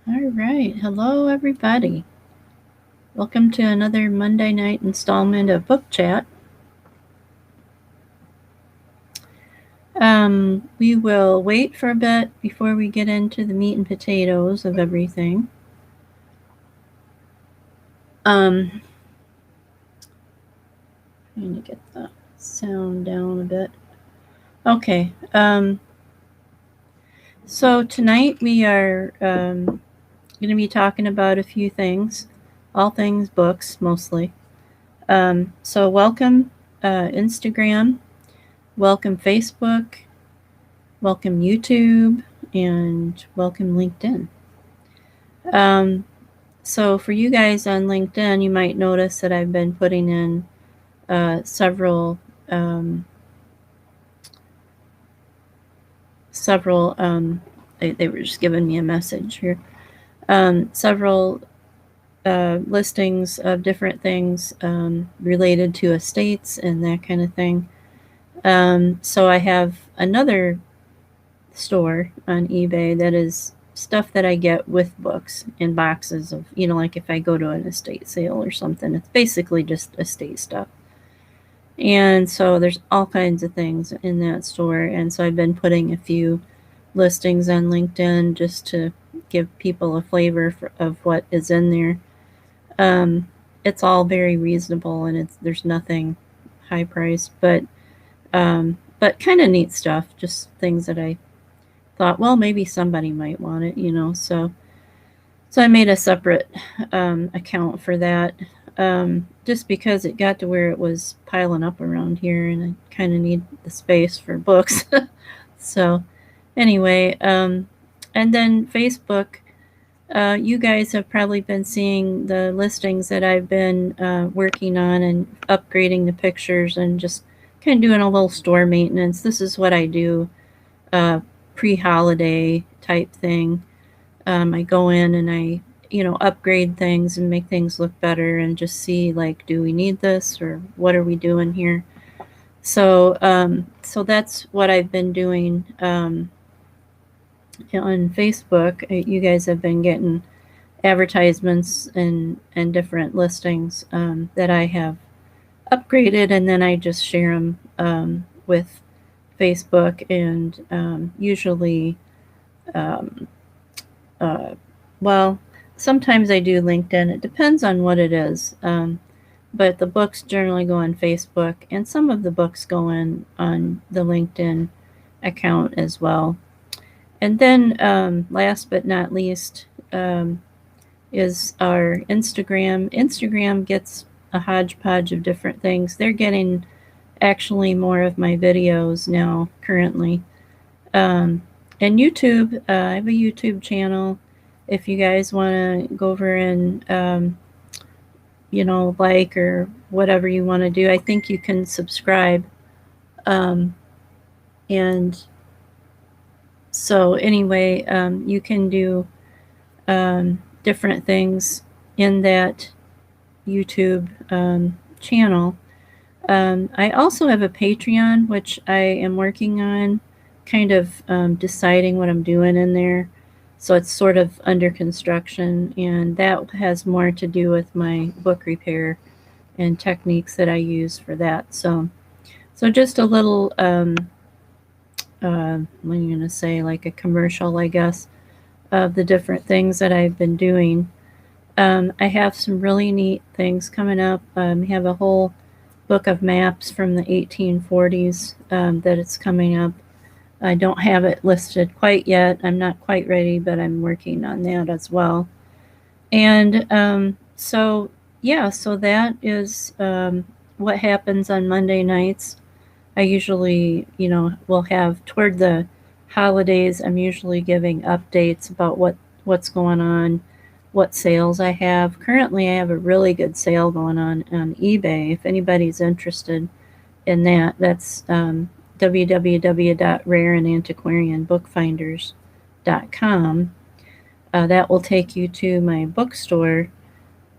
All right. Hello, everybody. Welcome to another Monday night installment of Book Chat. We will wait for a bit before we get into the meat and potatoes of everything. Trying to get the sound down a bit. Okay. So tonight we are going to be talking about a few things, all things books mostly. So welcome Instagram, welcome Facebook, welcome YouTube, and welcome LinkedIn. So for you guys on LinkedIn, you might notice that I've been putting in several they were just giving me a message here. Several listings of different things related to estates and that kind of thing. So I have another store on eBay that is stuff that I get with books in boxes of, like if I go to an estate sale or something, it's basically just estate stuff. And so there's all kinds of things in that store. And so I've been putting a few listings on LinkedIn just to give people a flavor of what is in there. It's all very reasonable and there's nothing high priced, but kind of neat stuff, just things that I thought, well, maybe somebody might want it, so I made a separate account for that, just because it got to where it was piling up around here and I kind of need the space for books. So anyway, and then Facebook, you guys have probably been seeing the listings that I've been working on and upgrading the pictures and just kind of doing a little store maintenance. This is what I do pre-holiday type thing. I go in and I, upgrade things and make things look better and just see, like, do we need this or what are we doing here? So that's what I've been doing on Facebook. You guys have been getting advertisements and different listings that I have upgraded, and then I just share them with Facebook and usually, well, sometimes I do LinkedIn. It depends on what it is. But the books generally go on Facebook, and some of the books go on the LinkedIn account as well. And then last but not least is our Instagram. Instagram gets a hodgepodge of different things. They're getting actually more of my videos now currently. And YouTube, I have a YouTube channel. If you guys want to go over and like or whatever you want to do, I think you can subscribe. And so anyway, you can do different things in that YouTube channel. I also have a Patreon, which I am working on, kind of deciding what I'm doing in there. So it's sort of under construction, and that has more to do with my book repair and techniques that I use for that. So just a little, what am I going to say, like a commercial, I guess, of the different things that I've been doing. I have some really neat things coming up. I have a whole book of maps from the 1840s that it's coming up. I don't have it listed quite yet. I'm not quite ready, but I'm working on that as well. And so that is what happens on Monday nights. I usually, will have toward the holidays, I'm usually giving updates about what's going on, what sales I have. Currently, I have a really good sale going on eBay. If anybody's interested in that, that's www.rareandantiquarianbookfinders.com. That will take you to my bookstore,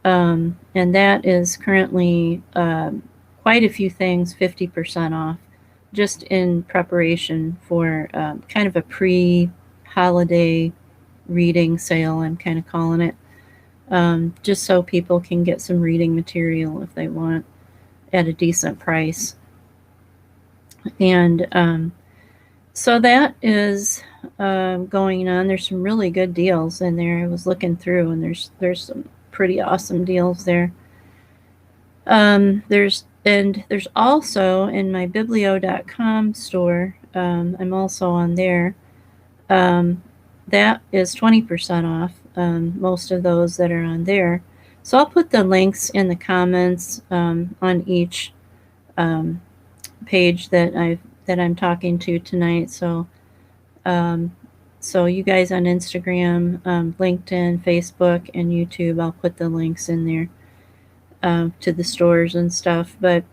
and that is currently quite a few things 50% off, just in preparation for kind of a pre-holiday reading sale, I'm kind of calling it, just so people can get some reading material if they want at a decent price. And so that is going on. There's some really good deals in there. I was looking through, and there's some pretty awesome deals there. There's also in my biblio.com store. I'm also on there. That is 20% off. Most of those that are on there. So I'll put the links in the comments on each page that I'm talking to tonight. So you guys on Instagram, LinkedIn, Facebook, and YouTube, I'll put the links in there to the stores and stuff. But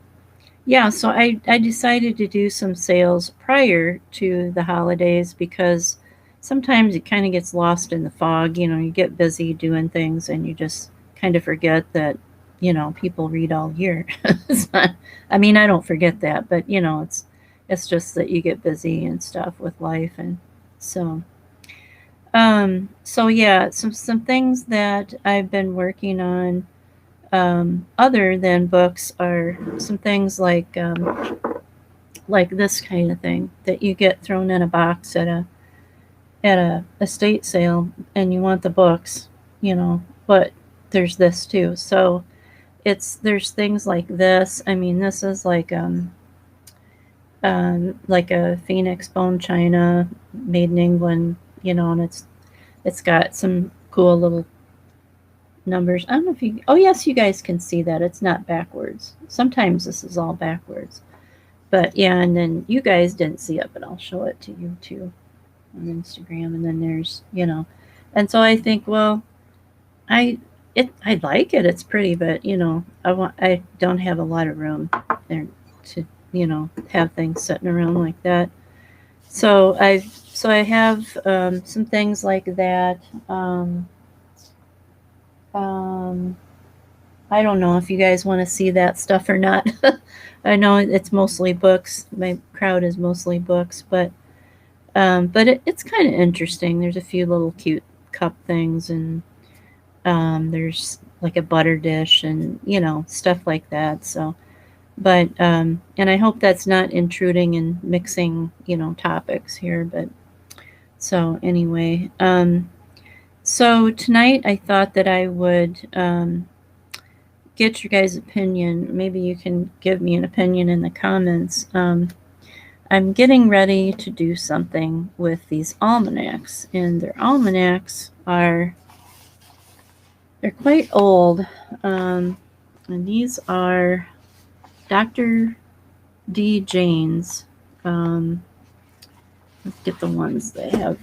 yeah, so I decided to do some sales prior to the holidays because sometimes it kind of gets lost in the fog. You get busy doing things and you just kind of forget that, people read all year. It's not, I mean, I don't forget that, but it's just that you get busy and stuff with life. And so yeah, some things that I've been working on other than books are some things like this kind of thing that you get thrown in a box at a estate sale, and you want the books, but there's this too. So there's things like this. I mean, this is like a Phoenix bone china made in England, and it's got some cool little numbers. I don't know if you, oh yes, you guys can see that it's not backwards. Sometimes this is all backwards, but yeah. And then you guys didn't see it, but I'll show it to you too on Instagram. And then there's, and so I think, well, I like it. It's pretty, but I don't have a lot of room there to, have things sitting around like that. So I have some things like that. I don't know if you guys want to see that stuff or not. I know it's mostly books. My crowd is mostly books, but it's kind of interesting. There's a few little cute cup things, and there's like a butter dish and stuff like that. So, but and I hope that's not intruding and mixing topics here. But so anyway, so tonight I thought that I would get your guys' opinion. Maybe you can give me an opinion in the comments. I'm getting ready to do something with these almanacs, and their almanacs they're quite old, and these are Dr. D. Jane's. Let's get the ones that have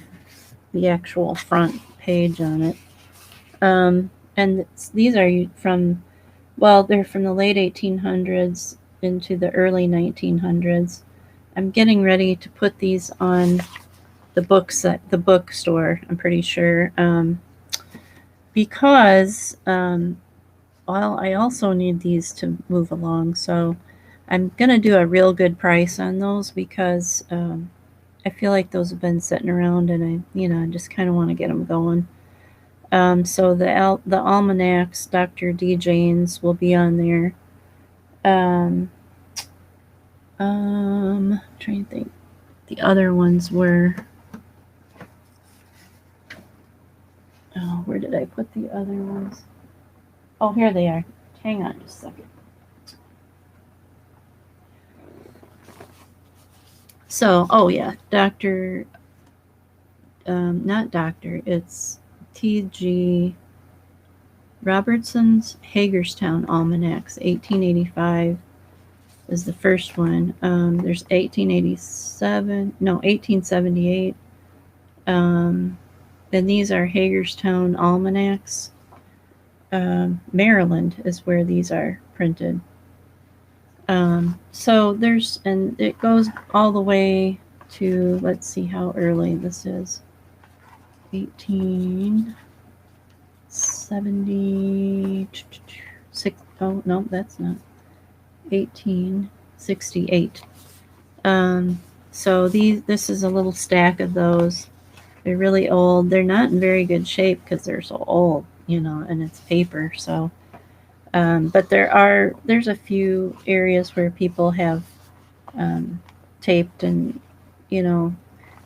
the actual front page on it. And these are they're from the late 1800s into the early 1900s. I'm getting ready to put these on the bookstore, I'm pretty sure, because I also need these to move along. So I'm going to do a real good price on those because I feel like those have been sitting around, and I just kind of want to get them going. So the almanacs, Dr. D. Jane's, will be on there. I'm trying to think. The other ones were. Oh, where did I put the other ones? Oh, here they are. Hang on just a second. So, oh yeah, not Doctor, it's T.G. Robertson's Hagerstown Almanacs, 1885 is the first one. There's 1878. And these are Hagerstown Almanacs. Maryland is where these are printed. So and it goes all the way to, let's see how early this is. 1876. Oh, no, that's not. 1868. So this is a little stack of those. They're really old. They're not in very good shape because they're so old, and it's paper. So, but there's a few areas where people have um, taped you know,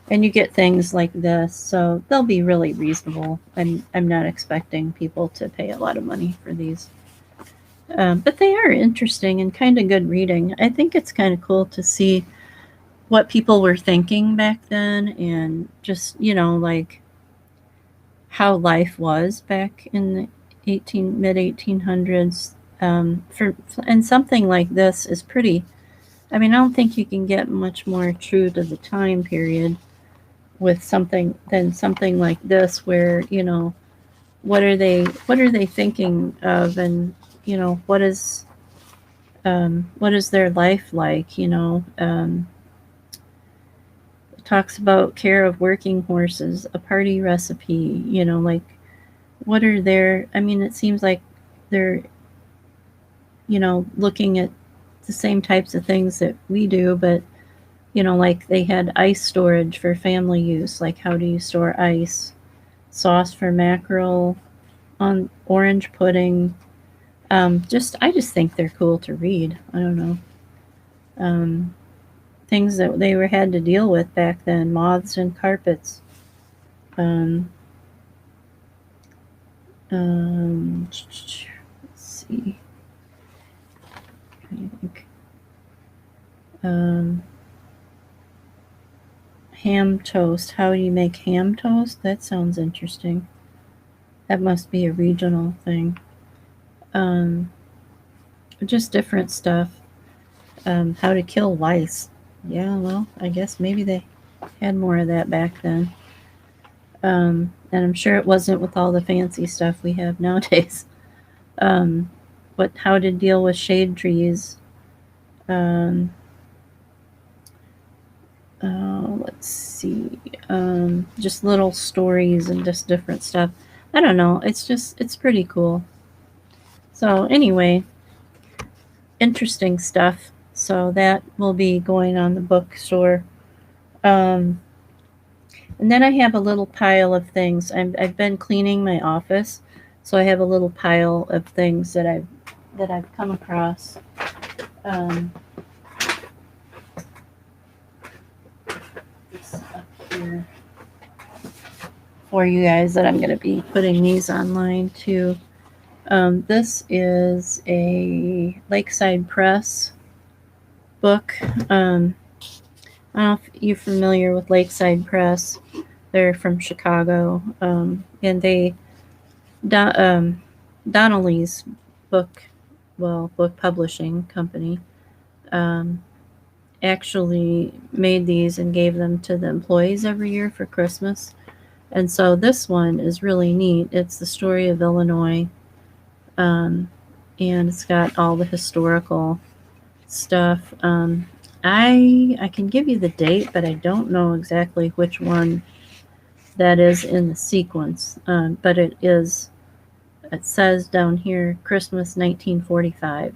and you get things like this, so they'll be really reasonable. I'm not expecting people to pay a lot of money for these. But they are interesting and kind of good reading. I think it's kind of cool to see what people were thinking back then and just, like how life was back in the mid 1800s. And something like this is pretty. I mean, I don't think you can get much more true to the time period with something like this, where what are they thinking of, and what is their life like. It talks about care of working horses, a party recipe, like what are their, I mean, it seems like they're looking at the same types of things that we do, but like they had ice storage for family use, like how do you store ice, sauce for mackerel, on orange pudding. I just think they're cool to read. I don't know. Things that they had to deal with back then, moths and carpets. Let's see. I think. Ham toast. How do you make ham toast? That sounds interesting. That must be a regional thing. Just different stuff. How to kill lice. Yeah, well, I guess maybe they had more of that back then. And I'm sure it wasn't with all the fancy stuff we have nowadays. How to deal with shade trees. Let's see. Just little stories and just different stuff. I don't know. It's pretty cool. So anyway, interesting stuff. So that will be going on the bookstore. And then I have a little pile of things. I've been cleaning my office, so I have a little pile of things that I've come across. This up here for you guys that I'm going to be putting these online too. This is a Lakeside Press book. I don't know if you're familiar with Lakeside Press. They're from Chicago, and they Donnelly's book publishing company actually made these and gave them to the employees every year for Christmas. And so this one is really neat. It's the story of Illinois, and it's got all the historical stuff. I can give you the date, but I don't know exactly which one that is in the sequence. But it says down here, Christmas 1945.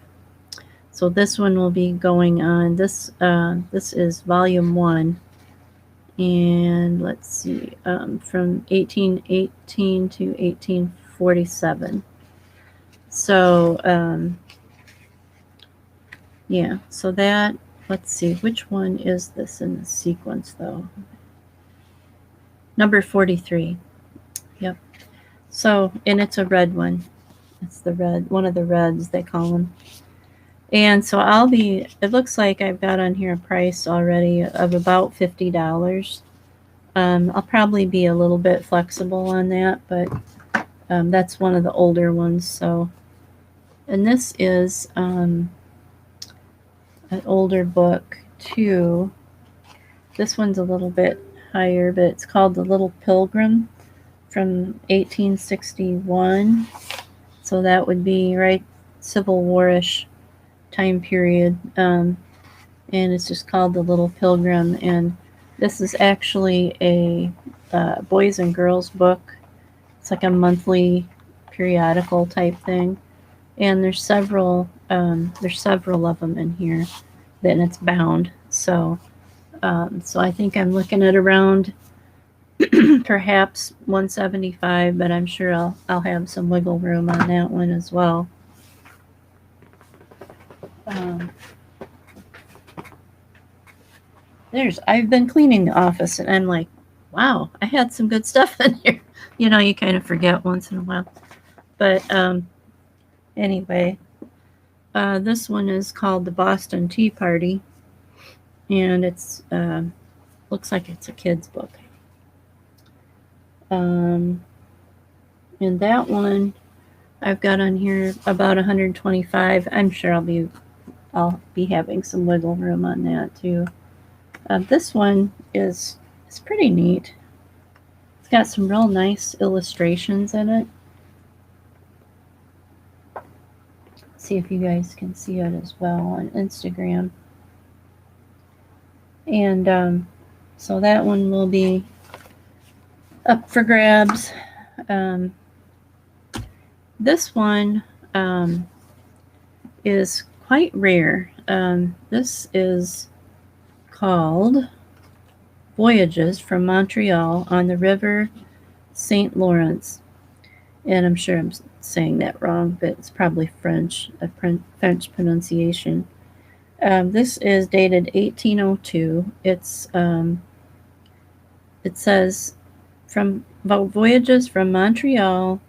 So this one will be going on. This is volume 1, and let's see, from 1818 to 1847. So yeah, so that, let's see, which one is this in the sequence though? Number 43. Yep. So, and it's a red one. It's the red, one of the reds they call them. And so it looks like I've got on here a price already of about $50. I'll probably be a little bit flexible on that, but that's one of the older ones. So, and this is an older book too. This one's a little bit higher, but it's called The Little Pilgrim from 1861. So that would be right Civil War-ish time period. And it's just called The Little Pilgrim. And this is actually a boys and girls book. It's like a monthly periodical type thing. And there's several of them in here. Then it's bound. So I think I'm looking at around perhaps 175, but I'm sure I'll have some wiggle room on that one as well. I've been cleaning the office and I'm like, wow, I had some good stuff in here. You know, you kind of forget once in a while. But anyway, this one is called The Boston Tea Party, and it's looks like it's a kid's book. And that one I've got on here about 125. I'm sure I'll be having some wiggle room on that too. This one is pretty neat. It's got some real nice illustrations in it. See if you guys can see it as well on Instagram. And so that one will be up for grabs. This one is quite rare. This is called Voyages from Montreal on the River St. Lawrence. And I'm sure I'm saying that wrong, but it's probably French, a French pronunciation. This is dated 1802. It says from Voyages from Montreal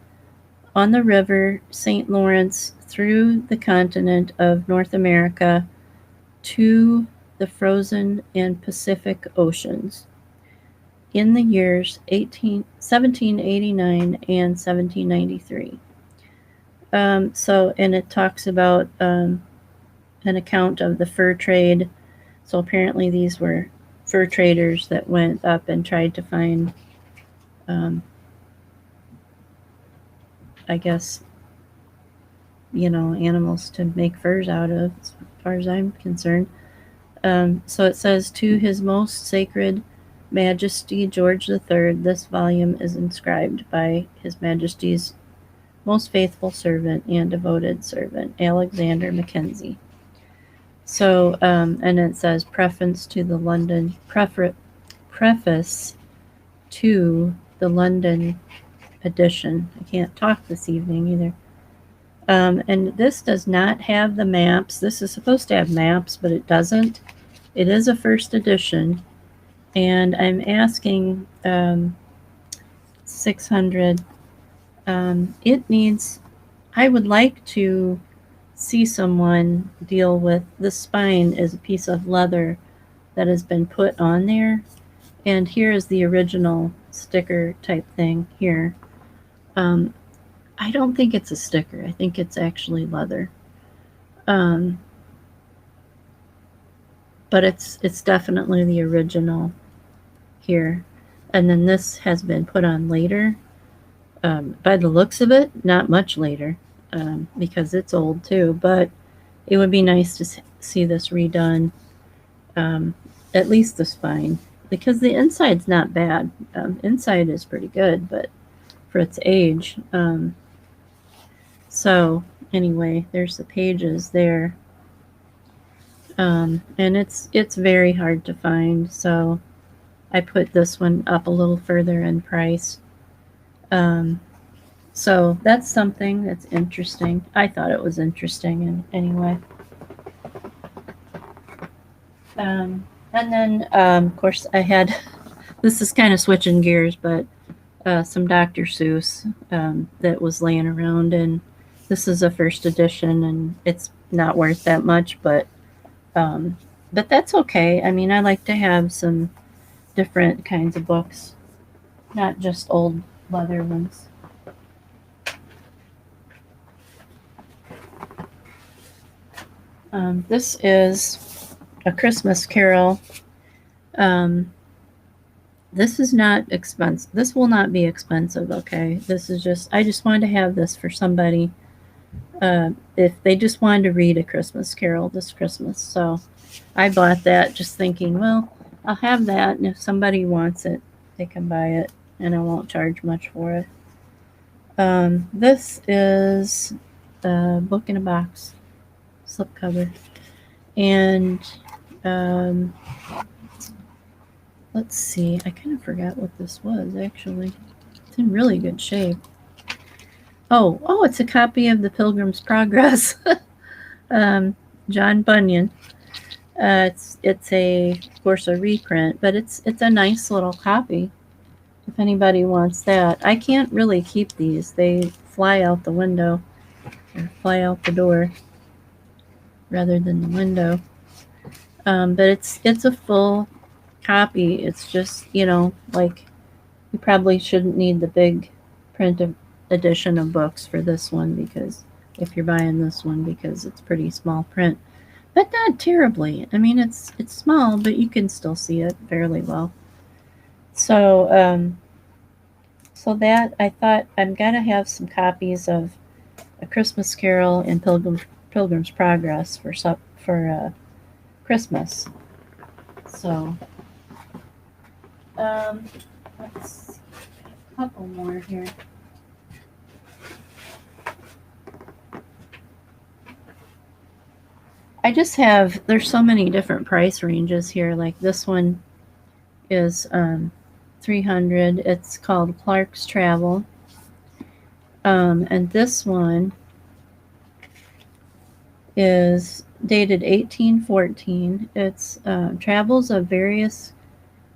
on the River St. Lawrence through the continent of North America to the frozen and Pacific Oceans in the years 1789 and 1793. And it talks about an account of the fur trade. So apparently these were fur traders that went up and tried to find, I guess, animals to make furs out of, as far as I'm concerned. So it says, to His Most Sacred Majesty George III, this volume is inscribed by His Majesty's most faithful servant and devoted servant, Alexander Mackenzie. So, and it says preface to the London edition. I can't talk this evening either. And this does not have the maps. This is supposed to have maps, but it doesn't. It is a first edition, and I'm asking $600. I would like to see someone deal with, the spine is a piece of leather that has been put on there, and here is the original sticker type thing here. I don't think it's a sticker. I think it's actually leather. But it's definitely the original here. And then this has been put on later. By the looks of it, not much later, because it's old too. But it would be nice to see this redone, at least the spine, because the inside's not bad. Inside is pretty good, but for its age. So anyway, there's the pages there. And it's very hard to find, so I put this one up a little further in price. So that's something that's interesting. I thought it was interesting anyway. And then, of course, I had, this is kind of switching gears, but some Dr. Seuss that was laying around, and this is a first edition, and it's not worth that much, but that's okay. I mean, I like to have some different kinds of books, not just old leather ones. This is A Christmas Carol. This is not expensive. This will not be expensive, okay? This is just, I just wanted to have this for somebody if they just wanted to read A Christmas Carol this Christmas. So I bought that just thinking, well, I'll have that, and if somebody wants it, they can buy it, and I won't charge much for it. This is a book in a box, slipcover, and let's see. I kind of forgot what this was, actually. It's in really good shape. Oh, it's a copy of the Pilgrim's Progress. John Bunyan. It's of course a reprint, but it's a nice little copy. If anybody wants that, I can't really keep these. They fly out the window, or fly out the door, rather than the window. But it's a full copy. It's just, like, you probably shouldn't need the big print edition of books for this one, because if you're buying this one, because it's pretty small print, but not terribly. I mean, it's small, but you can still see it fairly well. So so that, I thought I'm gonna have some copies of A Christmas Carol and Pilgrim's Progress for Christmas. So let's see, a couple more here. I just have, there's so many different price ranges here. Like this one is $300. It's called Clark's Travel. And this one is dated 1814. It's Travels of Various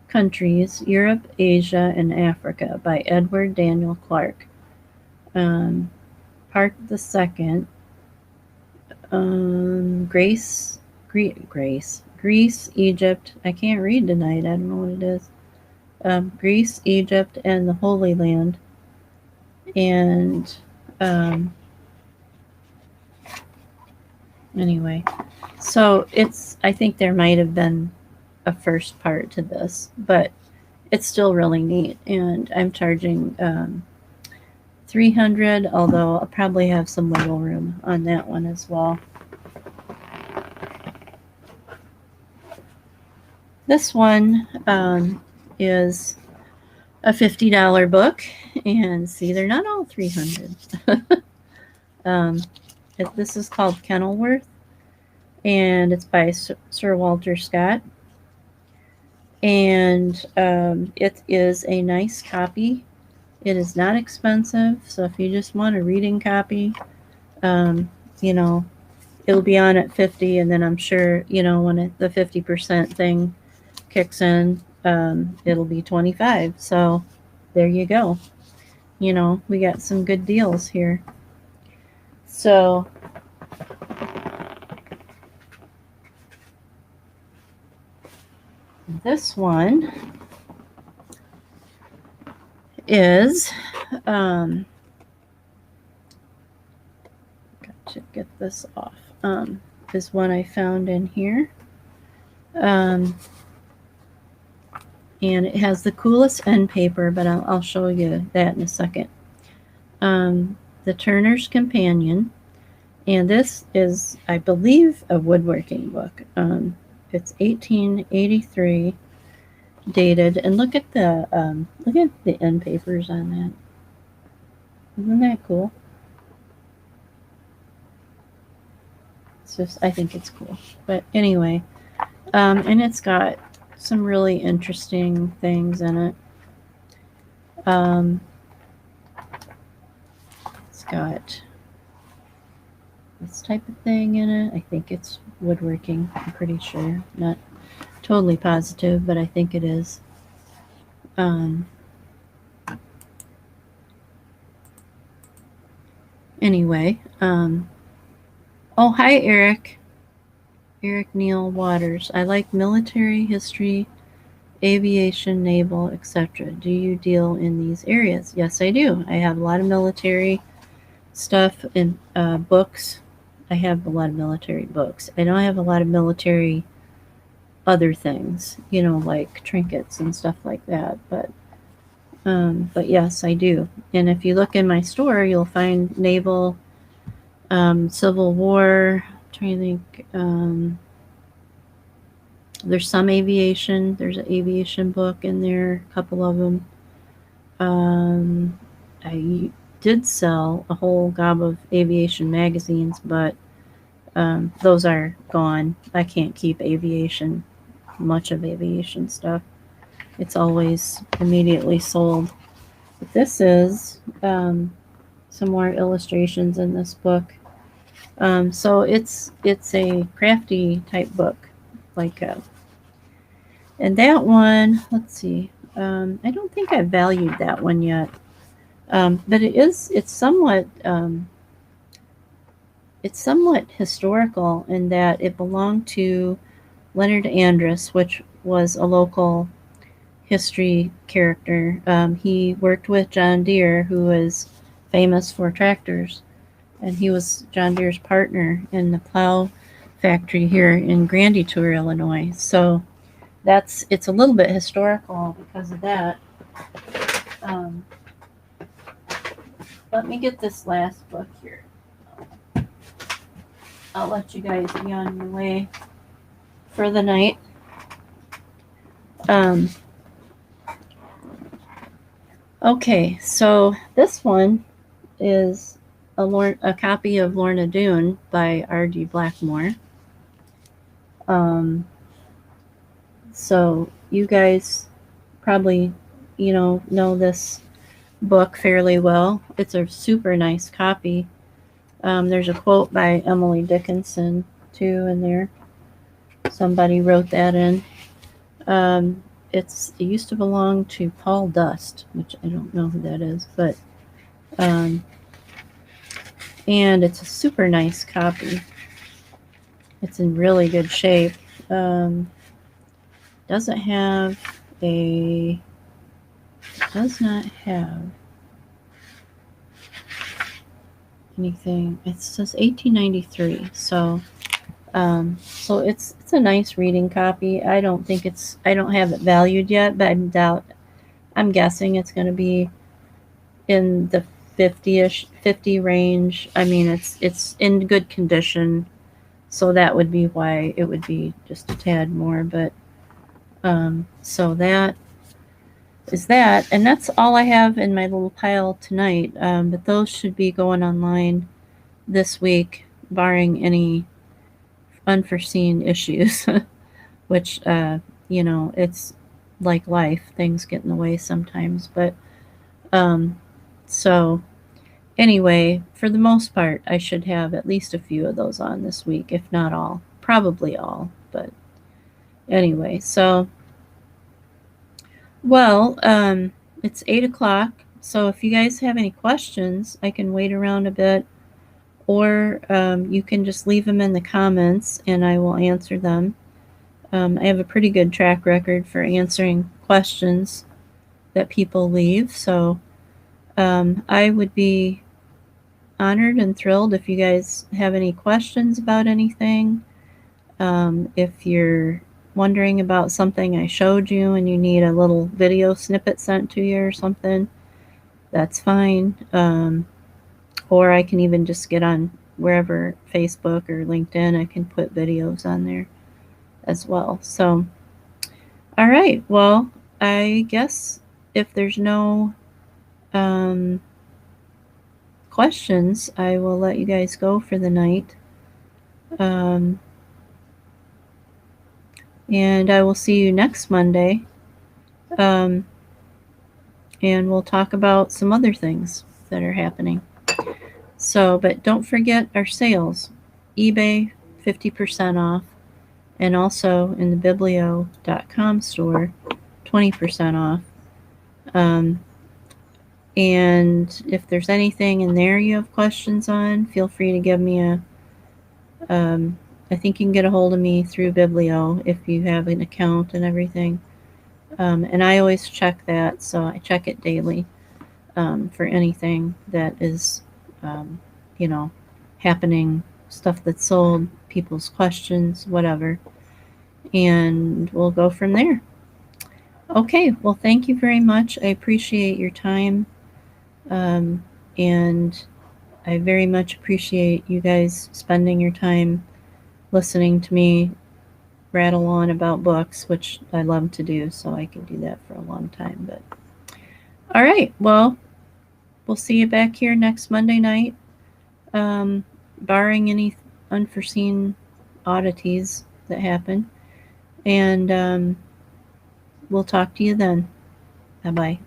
Countries, Europe, Asia, and Africa by Edward Daniel Clark. Part the Second. Greece, Egypt. I can't read tonight. I don't know what it is. Greece, Egypt, and the Holy Land. And anyway, so I think there might have been a first part to this, but it's still really neat. And I'm charging $300, although I'll probably have some wiggle room on that one as well. This one is a $50 book, and see, they're not all $300. This is called Kennel Worth, and it's by Sir Walter Scott. And it is a nice copy. It is not expensive, so if you just want a reading copy, it'll be on at $50, and then I'm sure, when the 50% thing kicks in, it'll be $25. So there you go. We got some good deals here. So this one is got to get this off. Is one I found in here. And it has the coolest end paper, but I'll show you that in a second. The Turner's Companion, and this is, I believe, a woodworking book. It's 1883 dated, and look at the end papers on that. Isn't that cool? It's just, I think it's cool. But anyway, and it's got some really interesting things in it. It's got this type of thing in it. I think it's woodworking, I'm pretty sure. Not totally positive, but I think it is. Anyway, oh, hi, Eric Neil Waters. I like military history, aviation, naval, etc. Do you deal in these areas? Yes, I do. I have a lot of military stuff in books. I have a lot of military books. I don't have a lot of military other things, like trinkets and stuff like that. But yes, I do. And if you look in my store, you'll find naval, Civil War. I'm trying to think. There's some aviation. There's an aviation book in there, a couple of them. I did sell a whole gob of aviation magazines, but those are gone. I can't keep much of aviation stuff. it's always immediately sold. But this is some more illustrations in this book. So it's a crafty type book, like and that one. Let's see. I don't think I valued that one yet, but it's somewhat historical in that it belonged to Leonard Andrus, which was a local history character. He worked with John Deere, who is famous for tractors, and he was John Deere's partner in the plow factory here in Grand Detour, Illinois. So it's a little bit historical because of that. Let me get this last book here. I'll let you guys be on your way for the night. Okay, so this one is a copy of Lorna Dune by R.D. Blackmore. So you guys probably, know this book fairly well. It's a super nice copy. There's a quote by Emily Dickinson too in there. Somebody wrote that in. It used to belong to Paul Dust, which I don't know who that is, but and it's a super nice copy. It's in really good shape. Does not have anything. It says 1893. So it's a nice reading copy. I don't have it valued yet, but I'm guessing it's going to be in the 50 range. I mean, it's in good condition, so that would be why it would be just a tad more. But so that is that, and that's all I have in my little pile tonight. But those should be going online this week, barring any unforeseen issues, which it's like life, things get in the way sometimes. But so anyway, for the most part, I should have at least a few of those on this week, if not all, probably all. But anyway, so well, it's 8:00, so if you guys have any questions, I can wait around a bit, or you can just leave them in the comments and I will answer them. I have a pretty good track record for answering questions that people leave, so I would be honored and thrilled if you guys have any questions about anything. If you're wondering about something I showed you and you need a little video snippet sent to you or something, that's fine. Or I can even just get on wherever, Facebook or LinkedIn, I can put videos on there as well. So, all right. Well, I guess if there's no questions, I will let you guys go for the night. And I will see you next Monday. And we'll talk about some other things that are happening. So, but don't forget our sales. eBay, 50% off. And also in the biblio.com store, 20% off. And if there's anything in there you have questions on, feel free to give me I think you can get a hold of me through Biblio if you have an account and everything. And I always check that, so I check it daily for anything that is, happening, stuff that's sold, people's questions, whatever. And we'll go from there. Okay, well, thank you very much. I appreciate your time. And I very much appreciate you guys spending your time listening to me rattle on about books, which I love to do, so I could do that for a long time. But all right, well, we'll see you back here next Monday night, barring any unforeseen oddities that happen. And We'll talk to you then. Bye bye.